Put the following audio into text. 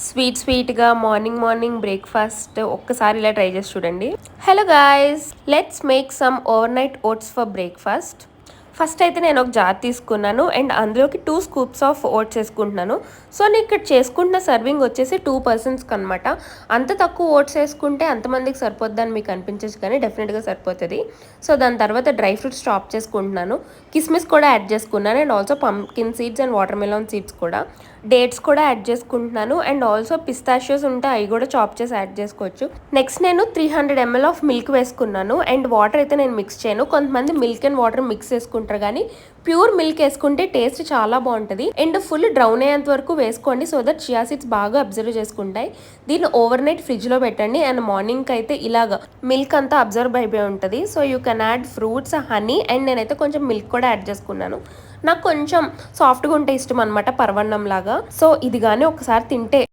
స్వీట్గా morning morning breakfast ఒక్కసారి ఇలా ట్రై చేసి చూడండి. Hello guys, let's make some over night oats for breakfast. First అయితే నేను ఒక జార్ తీసుకున్నాను అండ్ అందులోకి 2 స్కూప్స్ ఆఫ్ ఓట్స్ వేసుకుంటున్నాను. సో నేను ఇక్కడ చేసుకుంటున్న సర్వింగ్ వచ్చేసి 2 పర్సన్స్కి అనమాట. అంత తక్కువ ఓట్స్ వేసుకుంటే అంతమందికి సరిపోద్దని మీకు అనిపించచ్చు, కానీ డెఫినెట్గా సరిపోతుంది. సో దాని తర్వాత డ్రై ఫ్రూట్స్ చాప్ చేసుకుంటున్నాను. కిస్మిస్ కూడా యాడ్ చేసుకున్నాను and also pumpkin seeds and water melon seeds కూడా, డేట్స్ కూడా యాడ్ చేసుకుంటున్నాను అండ్ ఆల్సో పిస్తాషియోస్ ఉంటే అవి కూడా చాప్ చేసి యాడ్ చేసుకోవచ్చు. నెక్స్ట్ నేను 300 ml ఆఫ్ మిల్క్ వేసుకున్నాను అండ్ వాటర్ అయితే నేను మిక్స్ చేయను. కొంతమంది మిల్క్ అండ్ వాటర్ మిక్స్ చేసుకుంటారు, కానీ ప్యూర్ మిల్క్ వేసుకుంటే టేస్ట్ చాలా బాగుంటుంది. అండ్ ఫుల్ డ్రౌన్ అయ్యేంత వరకు వేసుకోండి, సో దట్ చియా సీడ్స్ బాగా అబ్జర్వ్ చేసుకుంటాయి. దీన్ని ఓవర్ నైట్ ఫ్రిడ్జ్లో పెట్టండి అండ్ మార్నింగ్కి అయితే ఇలాగా మిల్క్ అంతా అబ్జర్వ్ అయిపోయి ఉంటుంది. So you can add fruits, honey and నేనైతే కొంచెం మిల్క్ కూడా యాడ్ చేసుకున్నాను. నాకు కొంచెం సాఫ్ట్గా ఉంటే ఇష్టం అనమాట, పరవన్నం లాగా. సో ఇది కానీ ఒకసారి తింటే